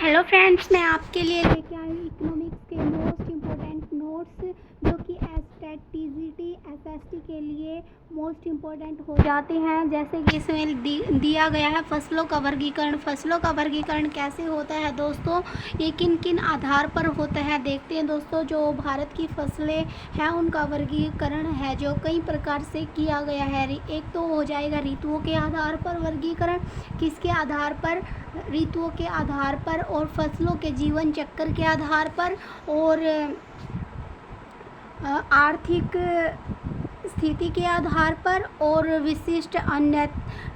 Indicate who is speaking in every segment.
Speaker 1: Hello friends, मैं आपके लिए लेके आई हूँ इकोनॉमिक्स के मोस्ट इम्पोर्टेंट नोट्स जो कि एसटेट टीजीटी एसएसटी के लिए मोस्ट इम्पोर्टेंट हो जाते हैं। जैसे कि इसमें दिया गया है फसलों का वर्गीकरण। फसलों का वर्गीकरण कैसे होता है दोस्तों, ये किन किन आधार पर होता है देखते हैं दोस्तों। जो भारत की फसलें हैं उनका वर्गीकरण है जो कई प्रकार से किया गया है। एक तो हो जाएगा ऋतुओं के आधार पर वर्गीकरण, किसके आधार पर, ऋतुओं के आधार पर और फसलों के जीवन चक्र के आधार पर और आर्थिक स्थिति के आधार पर और विशिष्ट अन्य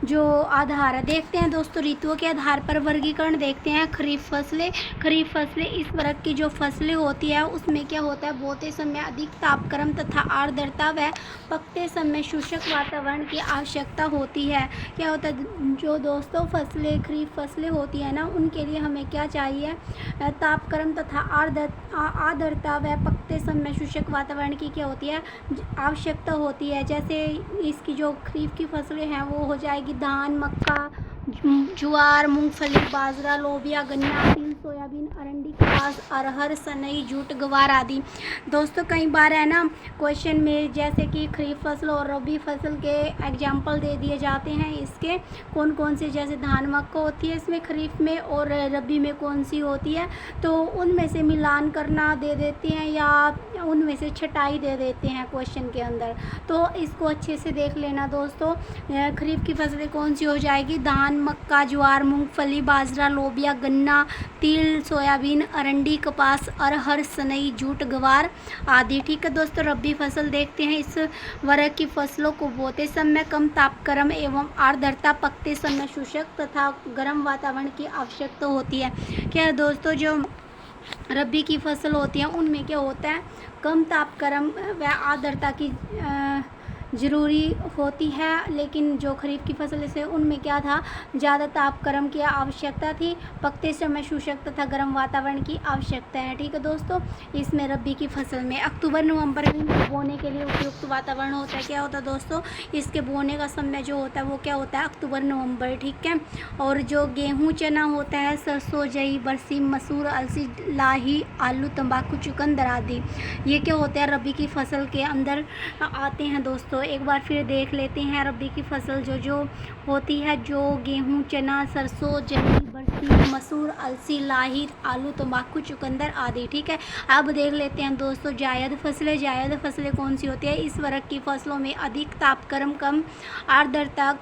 Speaker 1: जो आधार है। देखते हैं दोस्तों ऋतुओं के आधार पर वर्गीकरण देखते हैं। खरीफ फसलें इस वर्ग की जो फसलें होती है उसमें क्या होता है, बोते समय अधिक तापक्रम तथा आर्द्रता व पकते समय शुष्क वातावरण की आवश्यकता होती है। क्या होता है जो दोस्तों फसलें खरीफ फसलें होती है ना, उनके लिए हमें क्या चाहिए, तापक्रम तथा आर्द्रता व पकते समय शुष्क वातावरण की क्या होती है, आवश्यकता होती है। जैसे इसकी जो खरीफ की फसलें हैं वो हो जाएगी धान, मक्का, ज्वार, मूंगफली, बाजरा, लोबिया, गन्ना, तिल, सोयाबीन, अरंडी, कपास, अरहर, सनई, जूट, ग्वार आदि। दोस्तों कई बार है ना क्वेश्चन में जैसे कि खरीफ फसल और रबी फसल के एग्जाम्पल दे दिए जाते हैं। इसके कौन कौन से, जैसे धान मक्का होती है इसमें खरीफ में और रबी में कौन सी होती है, तो उनमें से मिलान करना दे देते हैं या उनमें से छटाई दे देते हैं क्वेश्चन के अंदर। तो इसको अच्छे से देख लेना दोस्तों। खरीफ की फसलें कौन सी हो जाएगी, धान, मक्का, ज्वार, मूंगफली, बाजरा, लोबिया, गन्ना, तिल, सोयाबीन, अरंडी, कपास, अरहर, सनई, जूट, ग्वार आदि। ठीक है दोस्तों, रबी फसल देखते हैं। इस वर्ग की फसलों को बोते समय कम तापक्रम एवं आर्द्रता, पकते समय शुष्क तथा गर्म वातावरण की आवश्यकता होती है। क्या है दोस्तों, जो रबी की फसल होती है उनमें क्या होता है, कम तापक्रम व आर्द्रता की ज़रूरी होती है, लेकिन जो खरीफ की फसल से उनमें क्या था, ज़्यादा तापक्रम की आवश्यकता थी, पकते समय शुष्क तथा गर्म वातावरण की आवश्यकता है। ठीक है दोस्तों, इसमें रबी की फसल में अक्टूबर नवंबर में बोने के लिए उपयुक्त वातावरण होता है। क्या होता है दोस्तों, इसके बोने का समय जो होता है वो क्या होता है, अक्टूबर नवंबर। ठीक है, और जो गेहूँ, चना होता है, सरसों, जई, बरसीम, मसूर, अलसी, लाही, आलू, तंबाकू, चुकंदर आदि, ये क्या होते हैं रबी की फसल के अंदर आते हैं दोस्तों। एक बार फिर देख लेते हैं रबी की फसल जो होती है, जो गेहूं, चना, सरसों, जई, बरसीम, मसूर, अलसी, लाही, आलू, तंबाकू, चुकंदर आदि। ठीक है, अब देख लेते हैं दोस्तों जायद फसलें कौन सी होती है। इस वर्ग की फसलों में अधिक तापक्रम, कम आर्द्रता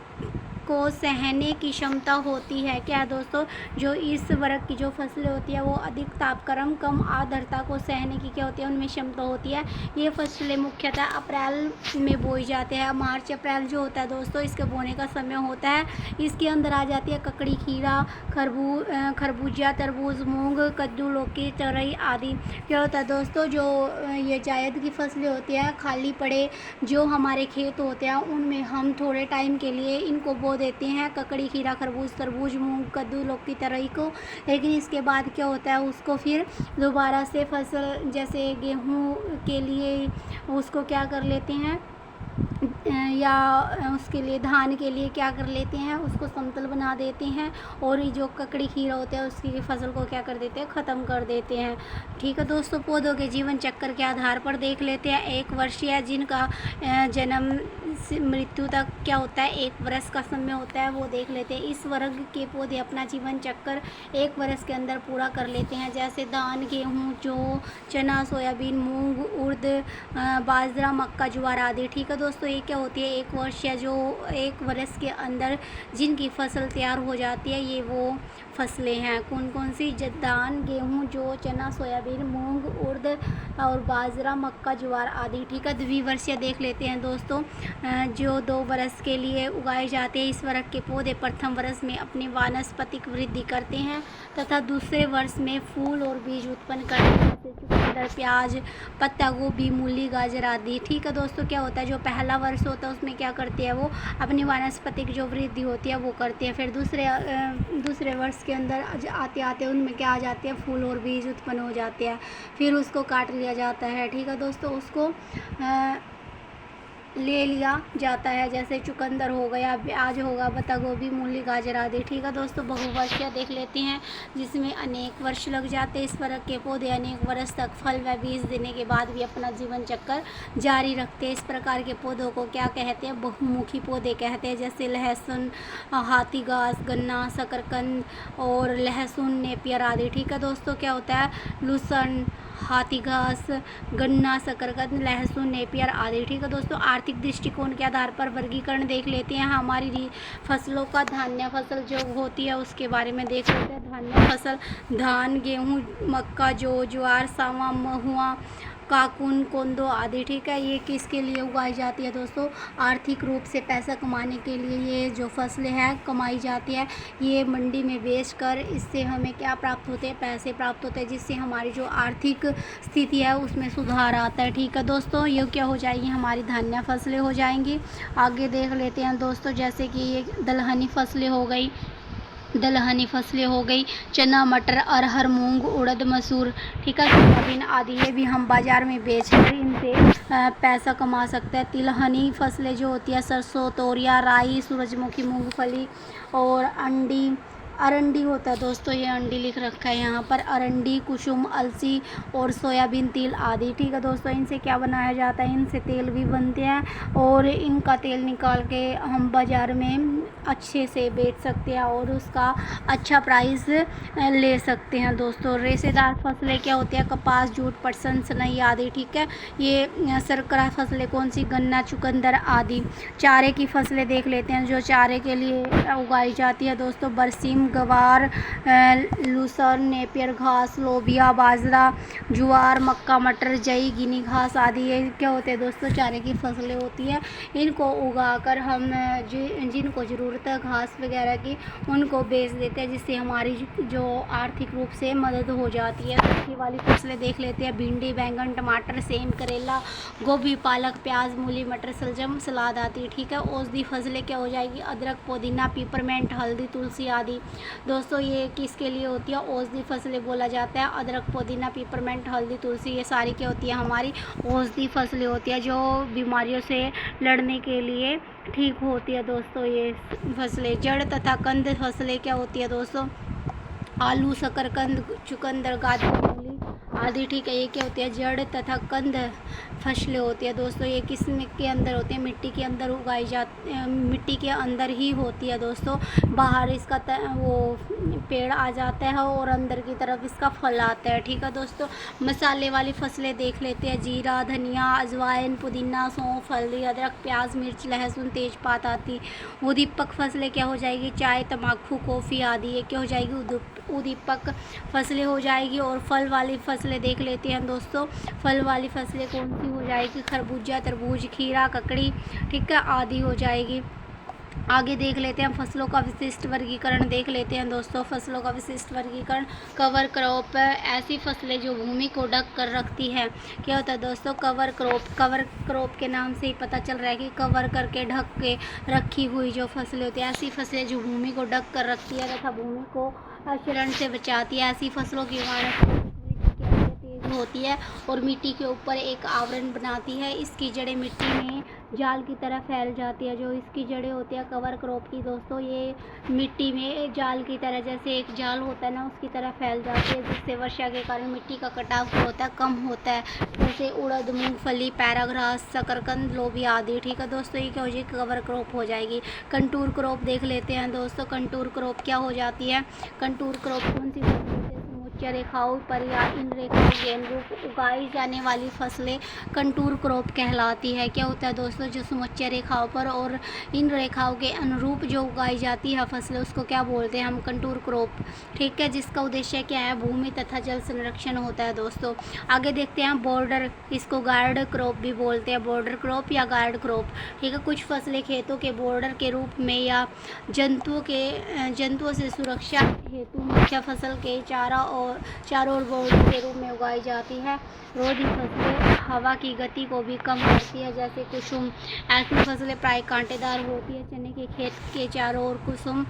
Speaker 1: को सहने की क्षमता होती है। क्या है दोस्तों, जो इस वर्ग की जो फसलें होती है वो अधिक तापक्रम, कम आर्द्रता को सहने की क्या होती है, उनमें क्षमता होती है। ये फसलें मुख्यतः अप्रैल में बोई जाते हैं। मार्च अप्रैल जो होता है दोस्तों इसके बोने का समय होता है। इसके अंदर आ जाती है ककड़ी, खीरा, खरबूजा, तरबूज, मूंग, कद्दू, लौकी, तोरई आदि। क्या होता है दोस्तों, जो ये जायद की फसलें होती है, खाली पड़े जो हमारे खेत होते हैं उनमें हम थोड़े टाइम के लिए इनको बो देते हैं, ककड़ी, खीरा, खरबूज, तरबूज, मूंग, कद्दू, लौकी, तोरई को। लेकिन इसके बाद क्या होता है, उसको फिर दोबारा से फसल जैसे गेहूं के लिए उसको क्या कर लेते हैं, या उसके लिए धान के लिए क्या कर लेते हैं, उसको समतल बना देते हैं और ये जो ककड़ी, खीरा होता है उसकी फसल को क्या कर देते हैं, ख़त्म कर देते हैं। ठीक है दोस्तों, पौधों के जीवन चक्र के आधार पर देख लेते हैं। एक वर्षीय जिनका जन्म से मृत्यु तक क्या होता है, एक वर्ष का समय होता है, वो देख लेते हैं। इस वर्ग के पौधे अपना जीवन चक्र एक वर्ष के अंदर पूरा कर लेते हैं। जैसे धान, गेहूँ, जौ, चना, सोयाबीन, मूंग, उर्द, बाजरा, मक्का, ज्वार आदि। ठीक है दोस्तों, ये क्या होती है, एक वर्ष या जो एक वर्ष के अंदर जिनकी फसल तैयार हो जाती है ये वो फसलें हैं। कौन कौन सी, धान, गेहूँ, जौ, चना, सोयाबीन, मूंग, उर्द और बाजरा, मक्का, ज्वार आदि। ठीक है, द्विवर्षीय देख लेते हैं दोस्तों, जो 2 वर्ष के लिए उगाए जाते हैं। इस वर्ग के पौधे प्रथम वर्ष में अपनी वानस्पतिक वृद्धि करते हैं तथा दूसरे वर्ष में फूल और बीज उत्पन्न करते हैं, जैसे चुकंदर, प्याज, पत्ता गोभी, मूली, गाजर आदि। ठीक है दोस्तों, क्या होता है, जो पहला वर्ष होता है उसमें क्या करते हैं, वो अपनी वानस्पतिक जो वृद्धि होती है वो करते हैं। फिर दूसरे वर्ष के अंदर आते आते उनमें क्या आ जाते हैं, फूल और बीज उत्पन्न हो जाते हैं, फिर उसको काट लिया जाता है। ठीक है दोस्तों, उसको ले लिया जाता है, जैसे चुकंदर हो गया, प्याज होगा, पत्ता गोभी, मूली, गाजर आदि। ठीक है दोस्तों, बहुवर्षीय देख लेते हैं जिसमें अनेक वर्ष लग जाते हैं। इस प्रकार के पौधे अनेक वर्ष तक फल व बीज देने के बाद भी अपना जीवन चक्र जारी रखते हैं। इस प्रकार के पौधों को क्या कहते हैं? बहुमुखी पौधे कहते हैं, जैसे लहसुन, हाथी घास, गन्ना, शकरकंद और लहसुन, नेपियर आदि। ठीक है दोस्तों, क्या होता है? लूसन, हाथी घास, गन्ना, शकरकंद, लहसुन, नेपियर आदि। ठीक है दोस्तों, आर्थिक दृष्टिकोण के आधार पर वर्गीकरण देख लेते हैं हमारी फसलों का। धान्य फसल जो होती है उसके बारे में देख लेते हैं। धान्य फसल धान, गेहूँ, मक्का, जौ, ज्वार, सावा, महुआ, काकुन, कोंदो आदि। ठीक है, ये किसके लिए उगाई जाती है दोस्तों? आर्थिक रूप से पैसा कमाने के लिए ये जो फसलें हैं कमाई जाती है। ये मंडी में बेचकर इससे हमें क्या प्राप्त होते हैं? पैसे प्राप्त होते हैं, जिससे हमारी जो आर्थिक स्थिति है उसमें सुधार आता है। ठीक है दोस्तों, ये क्या हो जाएगी? हमारी धान्य फसलें हो जाएंगी। आगे देख लेते हैं दोस्तों, जैसे कि ये दलहनी फसलें हो गई, चना, मटर, अरहर, मूंग, उड़द, मसूर। ठीक है, सोयाबीन आदि। ये भी हम बाज़ार में बेचकर इनसे पैसा कमा सकते हैं। तिलहनी फसलें जो होती है सरसों, तोरिया, राई, सूरजमुखी, मूंगफली और अरंडी होता है दोस्तों। ये अंडी लिख रखा है यहाँ पर। अरंडी, कुसुम, अलसी और सोयाबीन तिल आदि। ठीक है दोस्तों, इनसे क्या बनाया जाता है? इनसे तेल भी बनते हैं और इनका तेल निकाल के हम बाज़ार में अच्छे से बेच सकते हैं और उसका अच्छा प्राइस ले सकते हैं दोस्तों। रेशेदार फसलें क्या होती हैं? कपास, जूट, पटसन, सनई आदि। ठीक है, ये सरकरा फसलें कौन सी? गन्ना, चुकंदर आदि। चारे की फसलें देख लेते हैं जो चारे के लिए उगाई जाती है दोस्तों। बरसीम, गवार, लूसर्न, नेपियर घास, लोबिया, बाजरा, ज्वार, मक्का, मटर, जई, गिनी घास आदि। ये क्या होते हैं दोस्तों? चारे की फसलें होती हैं। इनको उगाकर हम जिनको ज़रूरत है घास वगैरह की उनको बेच देते हैं, जिससे हमारी जो आर्थिक रूप से मदद हो जाती है। सब्जी वाली फसलें देख लेते हैं। भिंडी, बैंगन, टमाटर, सेम, करेला, गोभी, पालक, प्याज, मूली, मटर, शलजम, सलाद आदि। ठीक है, औषधि फसलें क्या हो जाएगी? अदरक, पुदीना, पिपरमेंट, हल्दी, तुलसी आदि। दोस्तों, ये किसके लिए होती है? औषधि फसलें बोला जाता है। अदरक, पुदीना, पिपरमेंट, हल्दी, तुलसी, ये सारी क्या होती है? हमारी औषधि फसलें होती है जो बीमारियों से लड़ने के लिए ठीक होती है दोस्तों। ये फसलें जड़ तथा कंद फसलें क्या होती है दोस्तों? आलू, शकरकंद, चुकंदर, गाजर, मूली आदि। ठीक है, ये क्या होती है? जड़ तथा कंद फसलें होती है दोस्तों। ये किस के अंदर होती है? मिट्टी के अंदर उगाई जाती, मिट्टी के अंदर ही होती है दोस्तों। बाहर इसका वो पेड़ आ जाता है और अंदर की तरफ इसका फल आता है। ठीक है दोस्तों, मसाले वाली फसलें देख लेते हैं। जीरा, धनिया, अजवाइन, पुदीना, सौंफ, हल्दी, अदरक, प्याज, मिर्च, लहसुन, तेजपात आदि। उदीपक फसलें क्या हो जाएगी? चाय, तम्बाकू, कॉफ़ी आदि। ये क्या हो जाएगी? उदीपक फसलें हो जाएगी। और फल वाली फसलें देख लेते हैं दोस्तों। फल वाली फसलें कौन सी हो जाएगी? खरबूजा, तरबूज, खीरा, ककड़ी। ठीक है, आदि हो जाएगी। आगे देख लेते हैं फसलों का विशिष्ट वर्गीकरण देख लेते हैं दोस्तों। फसलों का विशिष्ट वर्गीकरण। कवर क्रॉप, ऐसी फसलें जो भूमि को ढक कर रखती है। क्या होता है दोस्तों? कवर क्रॉप के नाम से ही पता चल रहा है कि कवर करके ढक के रखी हुई जो फसलें होती है, ऐसी फसलें जो भूमि को ढक कर रखती है तथा भूमि को क्षरण से बचाती है। ऐसी फसलों की उगाने होती है और मिट्टी के ऊपर एक आवरण बनाती है। इसकी जड़ें मिट्टी में जाल की तरह फैल जाती है। जो इसकी जड़ें होती है कवर क्रॉप की दोस्तों, ये मिट्टी में जाल की तरह, जैसे एक जाल होता है ना, उसकी तरह फैल जाती है, जिससे वर्षा के कारण मिट्टी का कटाव होता है, कम होता है। जैसे उड़द, मूंगफली, पैराग्रास, शकरकंद, लोबिया आदि। ठीक है दोस्तों, ये क्या हो जाएगी? कवर क्रॉप हो जाएगी। कंटूर क्रॉप देख लेते हैं दोस्तों। कंटूर क्रॉप क्या हो जाती है? कंटूर क्रॉप कौन सी रेखाओं पर या इन रेखाओं के अनुरूप उगाई जाने वाली फसलें कंटूर क्रॉप कहलाती है। क्या होता है दोस्तों? जो समुच्चय रेखाओं पर और इन रेखाओं के अनुरूप जो उगाई जाती है फसलें, उसको क्या बोलते हैं हम? Contour crop. ठीक है, जिसका उद्देश्य क्या है? भूमि तथा जल संरक्षण होता है दोस्तों। आगे देखते हैं बॉर्डर, इसको गार्ड क्रॉप भी बोलते हैं। बॉर्डर क्रॉप या गार्ड क्रॉप। ठीक है, कुछ फसलें खेतों के बॉर्डर के रूप में या जंतुओं से सुरक्षा हेतु मुख्य फसल के चारों ओर बॉर्डर के रूप में उगाई जाती है। रोधी फसलें हवा की गति को भी कम करती है, जैसे कुसुम। ऐसी फसलें प्राय कांटेदार होती है। चने के खेत के चारों ओर कुसुम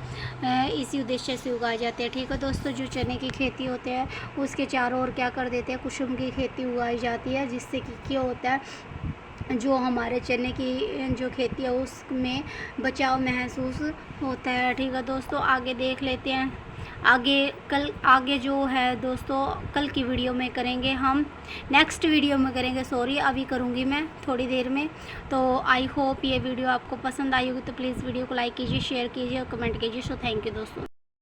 Speaker 1: इसी उद्देश्य से उगाए जाते हैं। ठीक है दोस्तों, जो चने की खेती होते हैं उसके चारों ओर क्या कर देते हैं? कुसुम की खेती उगाई जाती है, जिससे कि क्या होता है? जो हमारे चने की जो खेती है उसमें बचाव महसूस होता है। ठीक है दोस्तों, आगे देख लेते हैं। आगे जो है दोस्तों कल की वीडियो में करेंगे, हम नेक्स्ट वीडियो में करेंगे, सॉरी अभी करूँगी मैं थोड़ी देर में। तो आई होप ये वीडियो आपको पसंद आई होगी, तो प्लीज़ वीडियो को लाइक कीजिए, शेयर कीजिए और कमेंट कीजिए। सो थैंक यू दोस्तों।